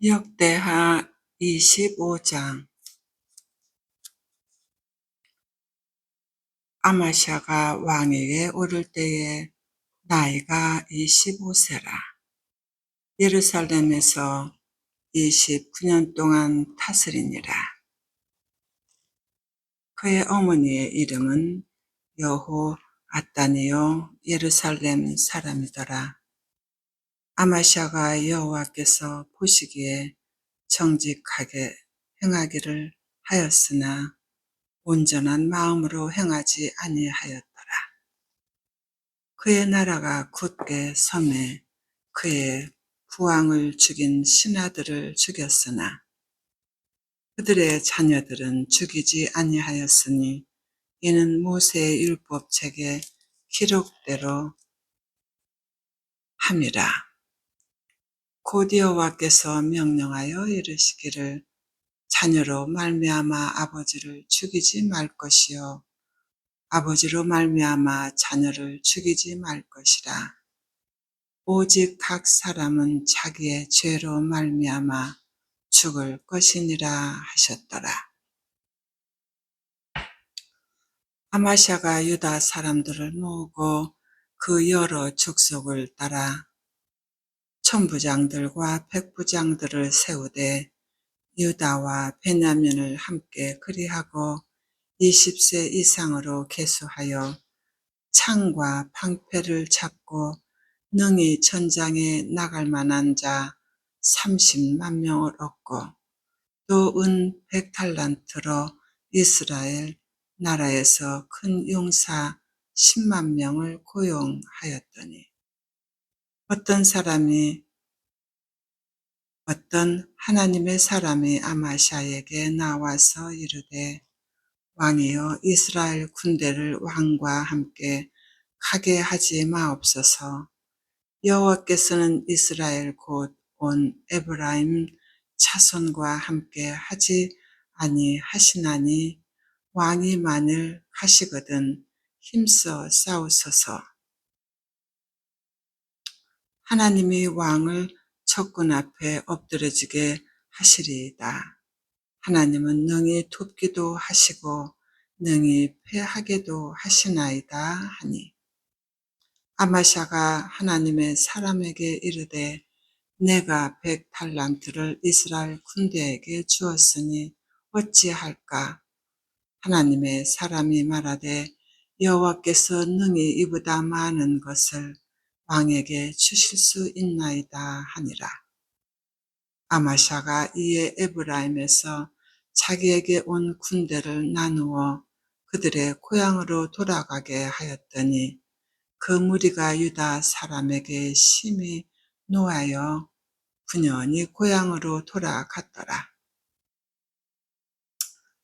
역대하 25장. 아마샤가 왕위에 오를 때에 나이가 25세라. 예루살렘에서 29년 동안 다스리니라. 그의 어머니의 이름은 여호아다니요 예루살렘 사람이더라. 아마샤가 여호와께서 보시기에 정직하게 행하기를 하였으나 온전한 마음으로 행하지 아니하였더라. 그의 나라가 굳게 섬에 그의 부왕을 죽인 신하들을 죽였으나 그들의 자녀들은 죽이지 아니하였으니 이는 모세의 율법책의 기록대로 함이라. 곧 여호와께서 명령하여 이르시기를 자녀로 말미암아 아버지를 죽이지 말 것이요 아버지로 말미암아 자녀를 죽이지 말 것이라. 오직 각 사람은 자기의 죄로 말미암아 죽을 것이니라 하셨더라. 아마샤가 유다 사람들을 모으고 그 여러 족속을 따라 천부장들과 백부장들을 세우되 유다와 베냐민을 함께 그리하고 20세 이상으로 계수하여 창과 방패를 잡고 능히 전장에 나갈 만한 자 30만 명을 얻고 또 은 100달란트로 이스라엘 나라에서 큰 용사 10만 명을 고용하였더니 어떤 하나님의 사람이 아마샤에게 나와서 이르되 왕이여 이스라엘 군대를 왕과 함께 가게 하지 마옵소서. 여호와께서는 이스라엘 곧 온 에브라임 자손과 함께 하지 아니하시나니 왕이 만일 가시거든 힘써 싸우소서. 하나님이 왕을 적군 앞에 엎드려지게 하시리이다. 하나님은 능히 돕기도 하시고 능히 패하게도 하시나이다 하니 아마샤가 하나님의 사람에게 이르되 내가 100달란트를 이스라엘 군대에게 주었으니 어찌할까? 하나님의 사람이 말하되 여호와께서 능히 이보다 많은 것을 왕에게 주실 수 있나이다 하니라. 아마샤가 이에 에브라임에서 자기에게 온 군대를 나누어 그들의 고향으로 돌아가게 하였더니 그 무리가 유다 사람에게 심히 노하여 분연히 고향으로 돌아갔더라.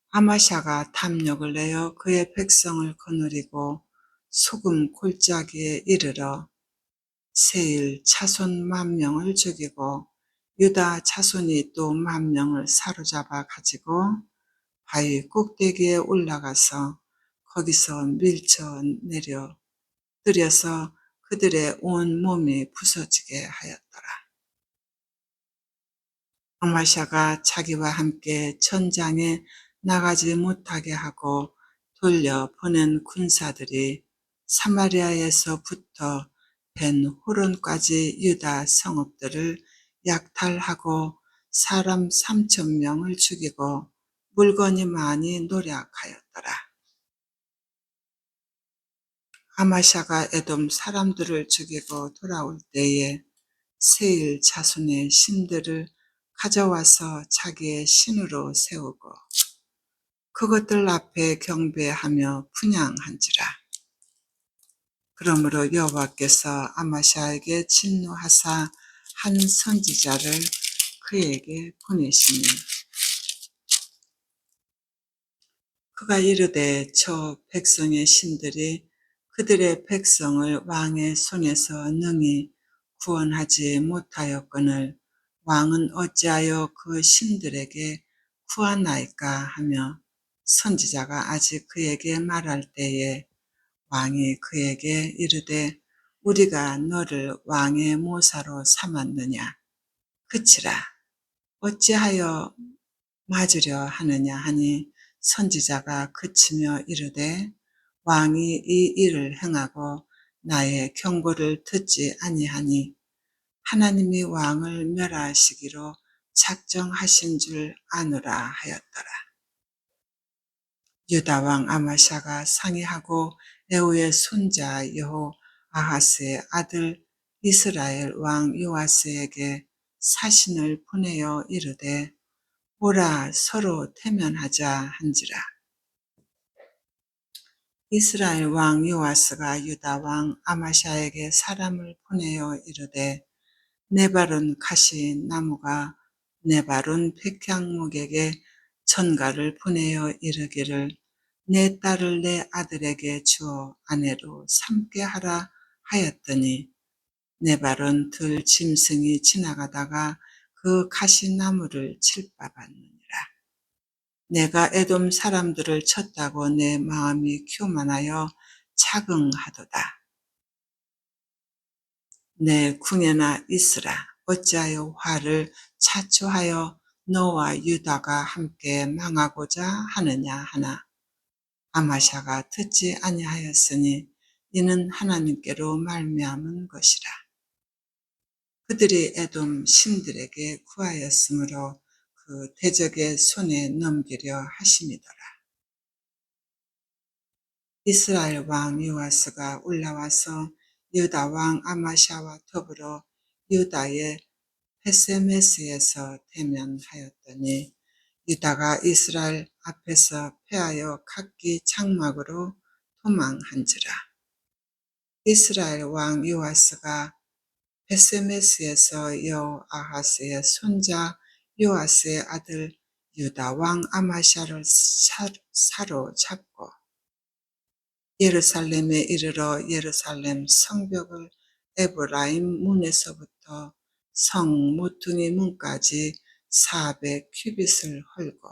아마샤가 탐욕을 내어 그의 백성을 거느리고 소금 골짜기에 이르러 세일 자손 10,000명을 죽이고 유다 자손이 또 10,000명을 사로잡아 가지고 바위 꼭대기에 올라가서 거기서 밀쳐 내려 들여서 그들의 온 몸이 부서지게 하였더라. 아마샤가 자기와 함께 전장에 나가지 못하게 하고 돌려보낸 군사들이 사마리아에서부터 벤호론까지 유다 성읍들을 약탈하고 사람 3,000명을 죽이고 물건이 많이 노략하였더라. 아마샤가 에돔 사람들을 죽이고 돌아올 때에 세일 자손의 신들을 가져와서 자기의 신으로 세우고 그것들 앞에 경배하며 분향한지라. 그러므로 여호와께서 아마샤에게 진노하사 한 선지자를 그에게 보내시니 그가 이르되 저 백성의 신들이 그들의 백성을 왕의 손에서 능히 구원하지 못하였거늘 왕은 어찌하여 그 신들에게 구하나이까 하며 선지자가 아직 그에게 말할 때에 왕이 그에게 이르되 우리가 너를 왕의 모사로 삼았느냐 그치라. 어찌하여 맞으려 하느냐 하니 선지자가 그치며 이르되 왕이 이 일을 행하고 나의 경고를 듣지 아니하니 하나님이 왕을 멸하시기로 작정하신 줄 아노라 하였더라. 유다 왕 아마샤가 상의하고 에후의 손자 여호아하스의 아들 이스라엘 왕 요아스에게 사신을 보내어 이르되 오라 서로 대면하자 한지라. 이스라엘 왕 요아스가 유다 왕 아마샤에게 사람을 보내어 이르되 네발온 가시 나무가 네발온 백향목에게 전가를 보내어 이르기를 내 딸을 내 아들에게 주어 아내로 삼게 하라 하였더니 네발온 들 짐승이 지나가다가 그 가시나무를 칠바봤느니라. 내가 에돔 사람들을 쳤다고 내 마음이 교만하여 자긍하도다. 내 궁예나 있으라. 어찌하여 화를 자초하여 너와 유다가 함께 망하고자 하느냐 하나 아마샤가 듣지 아니하였으니 이는 하나님께로 말미암은 것이라. 그들이 에돔 신들에게 구하였으므로 그 대적의 손에 넘기려 하심이더라. 이스라엘 왕 요아스가 올라와서 유다 왕 아마샤와 더불어 유다의 베세메스에서 대면하였더니 유다가 이스라엘 앞에서 패하여 각기 장막으로 도망한지라. 이스라엘 왕 요아스가 베세메스에서 여호아하스의 손자 요아스의 아들 유다 왕 아마샤를 사로잡고 예루살렘에 이르러 예루살렘 성벽을 에브라임 문에서부터 성 모퉁이 문까지 400 규빗을 헐고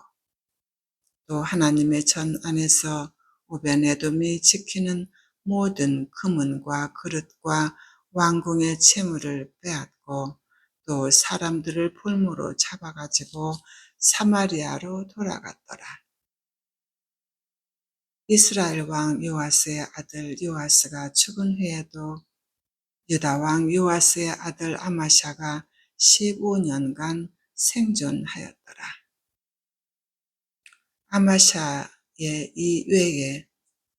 또 하나님의 전 안에서 오벤에돔이 지키는 모든 금은과 그릇과 왕궁의 재물을 빼앗고 또 사람들을 볼모로 잡아가지고 사마리아로 돌아갔더라. 이스라엘 왕 요아스의 아들 요아스가 죽은 후에도 유다 왕 요아스의 아들 아마샤가 15년간 생존하였더라. 아마샤의 이 외에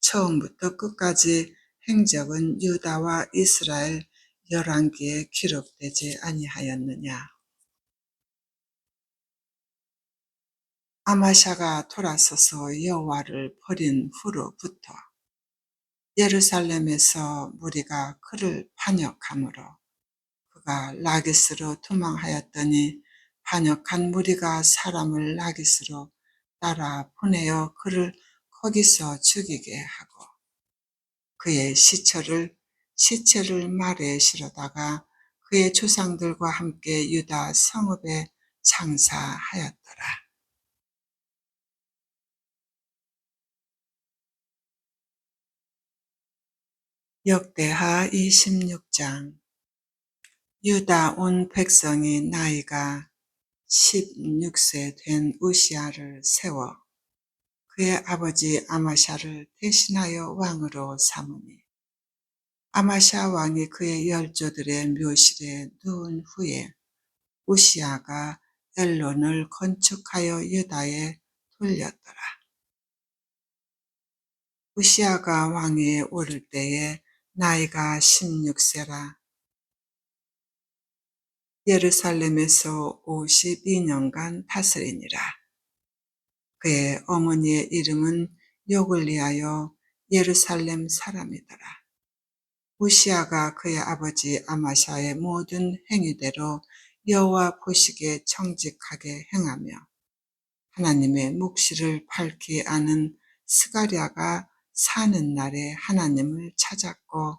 처음부터 끝까지 행적은 유다와 이스라엘 11기에 기록되지 아니하였느냐. 아마샤가 돌아서서 여호와를 버린 후로부터 예루살렘에서 무리가 그를 반역하므로 그가 라기스로 도망하였더니 반역한 무리가 사람을 라기스로 따라 보내어 그를 거기서 죽이게 하고 그의 시체를 말에 실어다가 그의 조상들과 함께 유다 성읍에 장사하였더라. 역대하 26장. 유다 온 백성이 나이가 16세 된 우시아를 세워 그의 아버지 아마샤를 대신하여 왕으로 삼으니 아마샤 왕이 그의 열조들의 묘실에 누운 후에 우시아가 엘론을 건축하여 유다에 돌렸더라. 우시아가 왕위에 오를 때에 나이가 16세라. 예루살렘에서 52년간 다스리니라. 그의 어머니의 이름은 요글리하여 예루살렘 사람이더라. 우시아가 그의 아버지 아마샤의 모든 행위대로 여호와 보시기에 정직하게 행하며 하나님의 묵시를 밝히 아는 스가랴가 사는 날에 하나님을 찾았고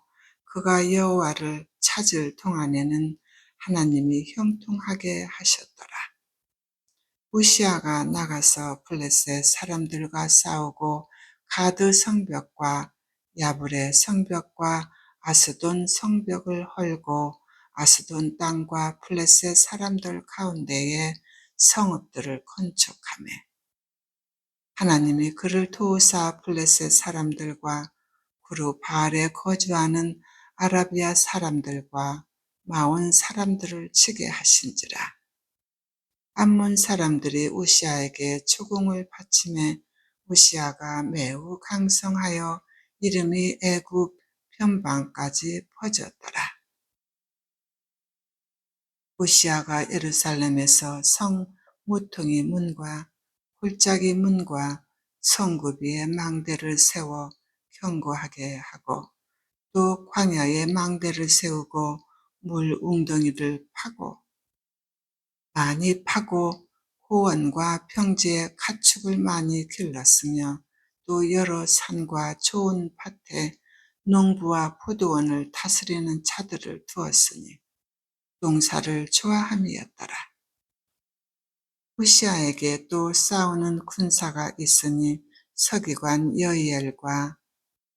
그가 여호와를 찾을 동안에는 하나님이 형통하게 하셨더라. 우시아가 나가서 블레셋 사람들과 싸우고 가드 성벽과 야불의 성벽과 아스돈 성벽을 헐고 아스돈 땅과 블레셋 사람들 가운데에 성읍들을 건축하며 하나님이 그를 도우사 블레셋 사람들과 그룹 바알에 거주하는 아라비아 사람들과 마온 사람들을 치게 하신지라. 암몬 사람들이 우시아에게 초공을 바치매 우시아가 매우 강성하여 이름이 애굽 변방까지 퍼졌더라. 우시아가 예루살렘에서 성 모퉁이 문과 골짜기 문과 성읍 위에 망대를 세워 견고하게 하고 또 광야에 망대를 세우고 물 웅덩이를 많이 파고 고원과 평지에 가축을 많이 길렀으며 또 여러 산과 좋은 밭에 농부와 포도원을 다스리는 자들을 두었으니 농사를 좋아함이었더라. 우시아에게 또 싸우는 군사가 있으니 서기관 여이엘과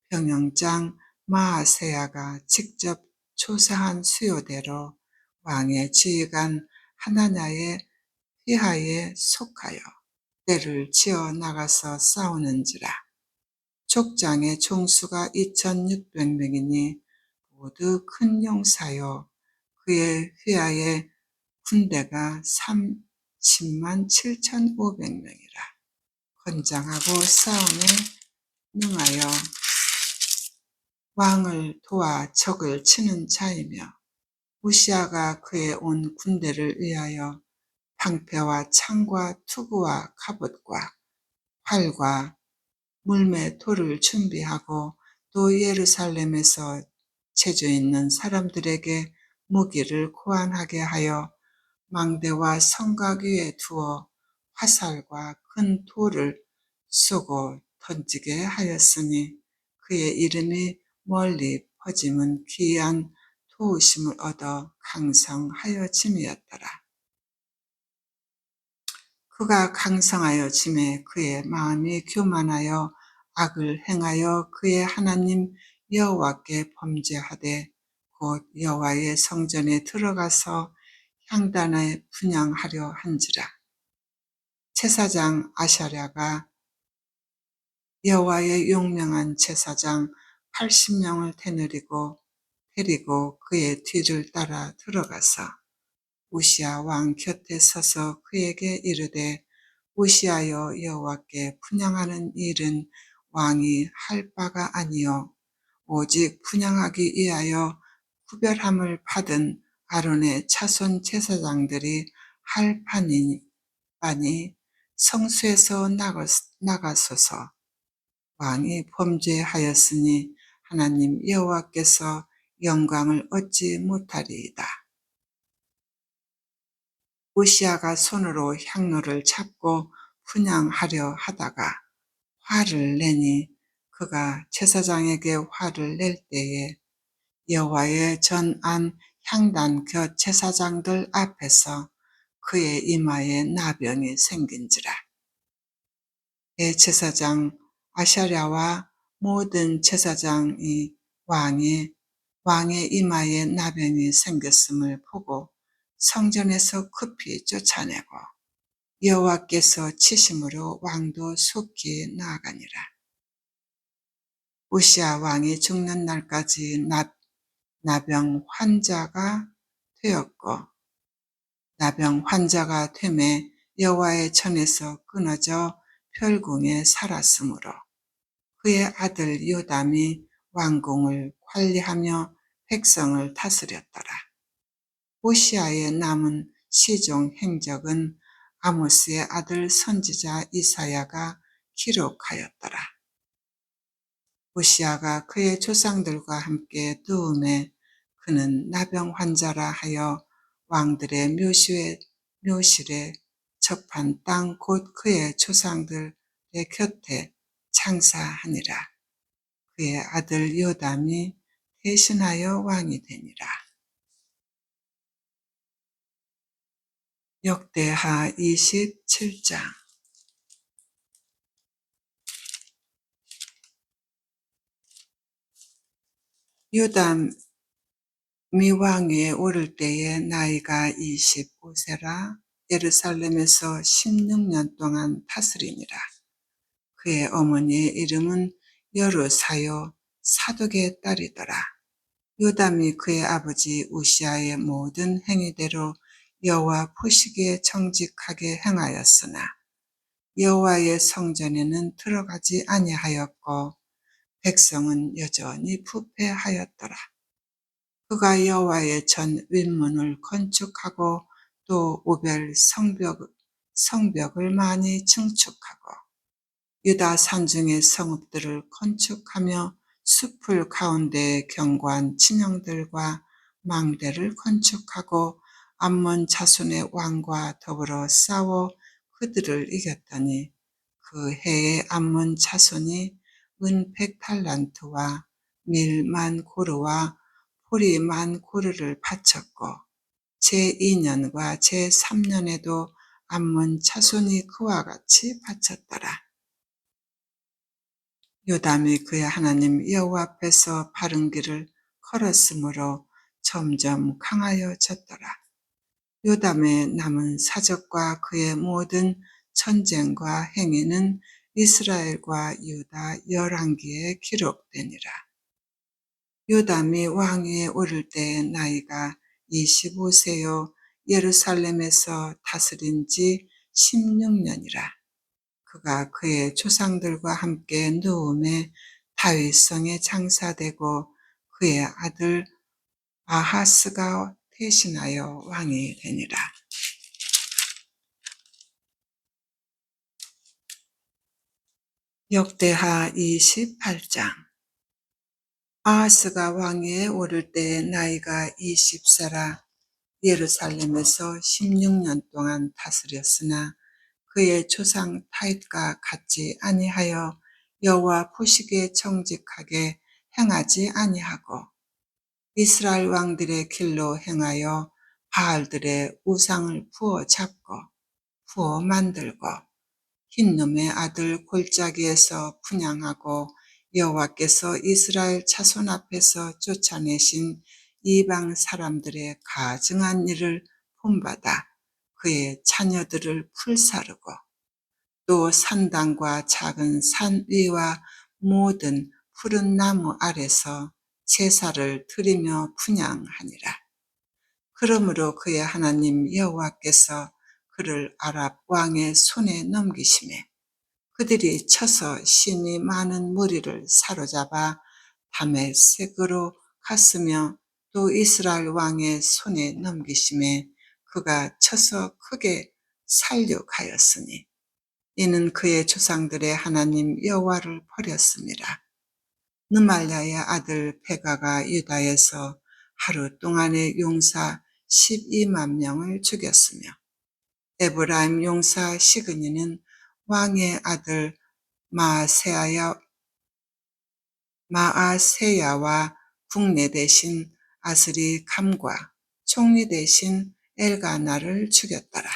병영장 마아세야가 직접 조사한 수요대로 왕의 지휘관 하나냐의 휘하에 속하여 때를 지어 나가서 싸우는지라. 족장의 총수가 2600명이니 모두 큰 용사요 그의 휘하에 군대가 30만 7,500명이라. 건장하고 싸움에 능하여 왕을 도와 적을 치는 자이며 우시아가 그의 온 군대를 위하여 방패와 창과 투구와 갑옷과 활과 물매 돌을 준비하고 또 예루살렘에서 체조 있는 사람들에게 무기를 고안하게 하여 망대와 성곽 위에 두어 화살과 큰 돌을 쏘고 던지게 하였으니 그의 이름이 멀리 퍼짐은 기이한 도우심을 얻어 강성하여짐이었더라. 그가 강성하여짐에 그의 마음이 교만하여 악을 행하여 그의 하나님 여호와께 범죄하되 곧 여호와의 성전에 들어가서 향단에 분향하려 한지라. 제사장 아샤랴가 여호와의 용명한 제사장 80명을 데리고 그의 뒤를 따라 들어가서 우시아 왕 곁에 서서 그에게 이르되 우시아여 여호와께 분향하는 일은 왕이 할 바가 아니요 오직 분향하기 위하여 구별함을 받은 아론의 자손 제사장들이 할 바니 성수에서 나가소서. 왕이 범죄하였으니 하나님 여호와께서 영광을 얻지 못하리이다. 우시아가 손으로 향로를 잡고 분향하려 하다가 화를 내니 그가 제사장에게 화를 낼 때에 여호와의 전안 향단 곁 제사장들 앞에서 그의 이마에 나병이 생긴지라. 대제사장 아샤랴와 모든 제사장이 왕의 이마에 나병이 생겼음을 보고 성전에서 급히 쫓아내고 여호와께서 치심으로 왕도 속히 나아가니라. 우시아 왕이 죽는 날까지 나병 환자가 되었고 나병 환자가 되매 여호와의 전에서 끊어져 별궁에 살았으므로 그의 아들 요담이 왕궁을 관리하며 백성을 다스렸더라. 우시아의 남은 시종 행적은 아모스의 아들 선지자 이사야가 기록하였더라. 우시아가 그의 조상들과 함께 누움에 그는 나병 환자라 하여 왕들의 묘실에 접한 땅 곧 그의 조상들의 곁에 장사하니라. 그의 아들 요담이 대신하여 왕이 되니라. 역대하 27장. 요담이 왕위에 오를 때에 나이가 25세라. 예루살렘에서 16년 동안 다스리니라. 그의 어머니의 이름은 여루사요 사독의 딸이더라. 요담이 그의 아버지 우시아의 모든 행위대로 여호와 보시기에 정직하게 행하였으나 여호와의 성전에는 들어가지 아니하였고 백성은 여전히 부패하였더라. 그가 여호와의 전 윗문을 건축하고 또 오벨 성벽을 많이 증축하고 유다 산중의 성읍들을 건축하며 숲을 가운데에 견고한 진영들과 망대를 건축하고 암몬 자손의 왕과 더불어 싸워 그들을 이겼더니 그 해에 암몬 자손이 은 100달란트와 밀 10,000고르와 포리 10,000고르를 바쳤고 제2년과 제3년에도 암몬 자손이 그와 같이 바쳤더라. 요담이 그의 하나님 여호와 앞에서 바른 길을 걸었으므로 점점 강하여졌더라. 요담의 남은 사적과 그의 모든 전쟁과 행위는 이스라엘과 유다 열왕기에 기록되니라. 요담이 왕위에 오를 때의 나이가 25세요 예루살렘에서 다스린 지 16년이라. 그가 그의 조상들과 함께 누움에 다윗성에 장사되고 그의 아들 아하스가 대신하여 왕이 되니라. 역대하 28장. 아하스가 왕위에 오를 때의 나이가 20세라 예루살렘에서 16년 동안 다스렸으나 그의 조상 다윗과 같지 아니하여 여호와 보시기에 정직하게 행하지 아니하고 이스라엘 왕들의 길로 행하여 바알들의 우상을 부어 잡고 부어 만들고 흰놈의 아들 골짜기에서 분향하고 여호와께서 이스라엘 자손 앞에서 쫓아내신 이방 사람들의 가증한 일을 본받아 그의 자녀들을 불사르고 또 산당과 작은 산 위와 모든 푸른 나무 아래서 제사를 드리며 분향하니라. 그러므로 그의 하나님 여호와께서 그를 아랍 왕의 손에 넘기심에 그들이 쳐서 심히 많은 무리를 사로잡아 다메섹으로 갔으며 또 이스라엘 왕의 손에 넘기심에 그가 쳐서 크게 살육하였으니 이는 그의 조상들의 하나님 여호와를 버렸습니다. 느말랴의 아들 베가가 유다에서 하루 동안에 용사 12만 명을 죽였으며 에브라임 용사 시그니는 왕의 아들 마아세야와 국내 대신 아스리 감과 총리 대신 엘가나를 죽였더라.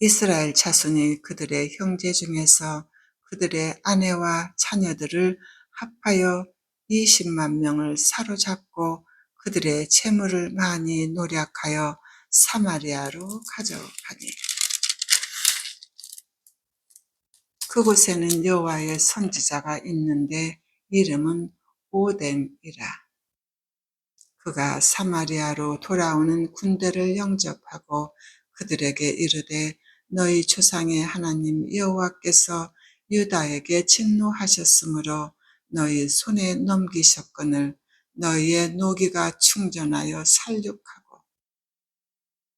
이스라엘 자손이 그들의 형제 중에서 그들의 아내와 자녀들을 합하여 20만 명을 사로잡고 그들의 재물을 많이 노략하여 사마리아로 가져가니 그곳에는 여호와의 선지자가 있는데 이름은 오뎀이라. 그가 사마리아로 돌아오는 군대를 영접하고 그들에게 이르되 너희 조상의 하나님 여호와께서 유다에게 진노하셨으므로 너희 손에 넘기셨거늘 너희의 노기가 충전하여 살육하고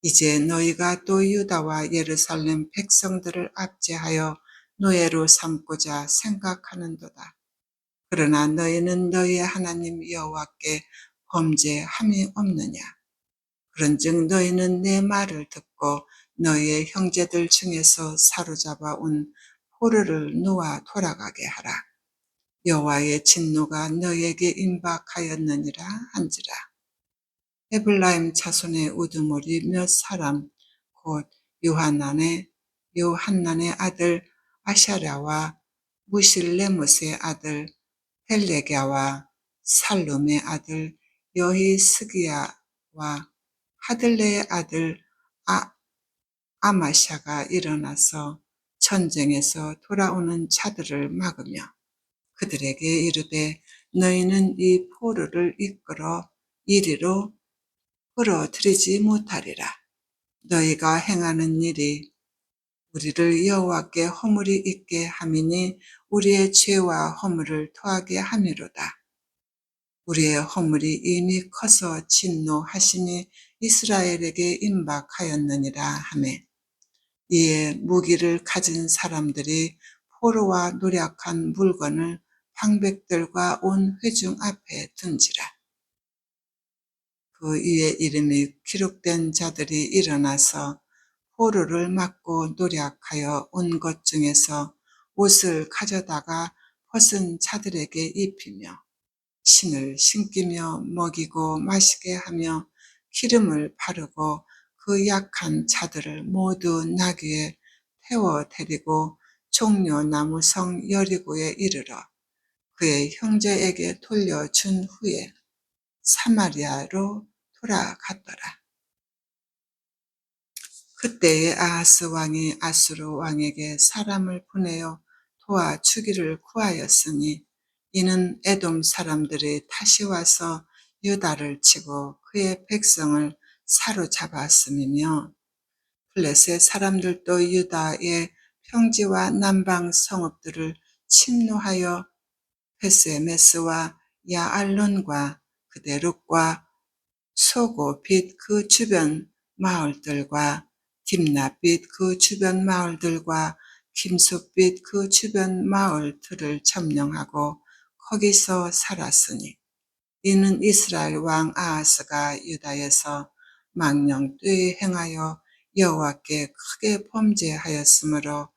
이제 너희가 또 유다와 예루살렘 백성들을 압제하여 노예로 삼고자 생각하는도다. 그러나 너희는 너희의 하나님 여호와께 범죄함이 없느냐? 그런즉 너희는 내 말을 듣고 너희의 형제들 중에서 사로잡아 온 포르를 놓아 돌아가게 하라. 여호와의 진노가 너희에게 임박하였느니라 한지라. 에블라임 자손의 우두머리 몇 사람 곧 요한난의 아들 아샤랴와 무실레못의 아들 펠레갸와 살룸의 아들 여히스기야와 하들레의 아들 아, 아마샤가 일어나서 전쟁에서 돌아오는 자들을 막으며 그들에게 이르되 너희는 이 포로를 이끌어 이리로 끌어들이지 못하리라. 너희가 행하는 일이 우리를 여호와께 허물이 있게 함이니 우리의 죄와 허물을 토하게 함이로다. 우리의 허물이 이미 커서 진노하시니 이스라엘에게 임박하였느니라 하매 이에 무기를 가진 사람들이 포로와 노략한 물건을 방백들과 온 회중 앞에 든지라. 그 위에 이름이 기록된 자들이 일어나서 포로를 막고 노략하여 온 것 중에서 옷을 가져다가 벗은 자들에게 입히며 신을 신기며 먹이고 마시게 하며 기름을 바르고 그 약한 자들을 모두 나귀에 태워 데리고 종려나무 성 여리고에 이르러 그의 형제에게 돌려준 후에 사마리아로 돌아갔더라. 그때에 아하스 왕이 아수르 왕에게 사람을 보내어 도와주기를 구하였으니 이는 에돔 사람들이 다시 와서 유다를 치고 그의 백성을 사로잡았음이며 블레셋 사람들도 유다의 평지와 남방 성읍들을 침노하여 베스메스와 야알론과 그데룩과 소고빛 그 주변 마을들과 딥나빛 그 주변 마을들과 김소빛 그 주변 마을들을 점령하고 거기서 살았으니 이는 이스라엘 왕 아하스가 유다에서 망령되이 행하여 여호와께 크게 범죄하였으므로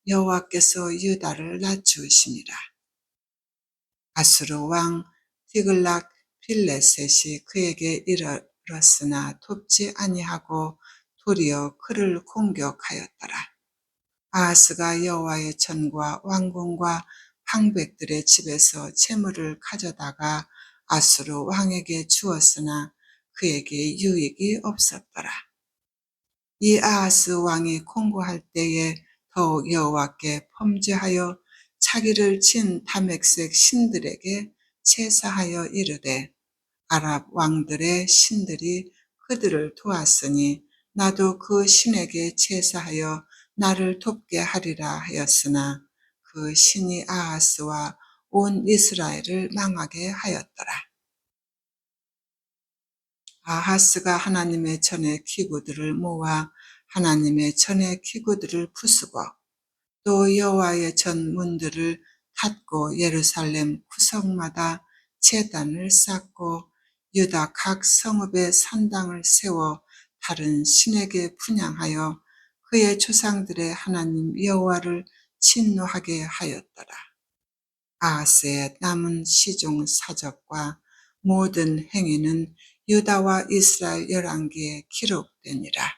여호와께서 유다를 낮추시니라. 아수르 왕 디글락 빌레셋이 그에게 이르렀으나 돕지 아니하고 도리어 그를 공격하였더라. 아하스가 여호와의 전과 왕궁과 방백들의 집에서 재물을 가져다가 아수르 왕에게 주었으나 그에게 유익이 없었더라. 이 아하스 왕이 공고할 때에 더욱 여호와께 범죄하여 자기를 진 다맥색 신들에게 제사하여 이르되 아랍 왕들의 신들이 그들을 도왔으니 나도 그 신에게 제사하여 나를 돕게 하리라 하였으나 그 신이 아하스와 온 이스라엘을 망하게 하였더라. 아하스가 하나님의 전의 기구들을 모아 하나님의 전의 기구들을 부수고 또 여호와의 전 문들을 닫고 예루살렘 구석마다 제단을 쌓고 유다 각 성읍에 산당을 세워 다른 신에게 분향하여 그의 조상들의 하나님 여호와를 진노하게 하였더라. 아하스의 남은 시종 사적과 모든 행위는 유다와 이스라엘 열왕기에 기록되니라.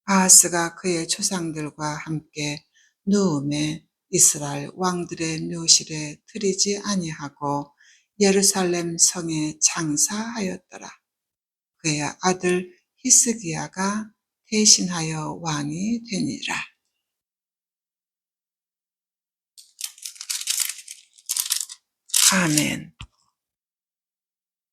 아하스가 그의 조상들과 함께 누움에 이스라엘 왕들의 묘실에 들이지 아니하고 예루살렘 성에 장사하였더라. 그의 아들 히스기야가 대신하여 왕이 되니라. 아멘.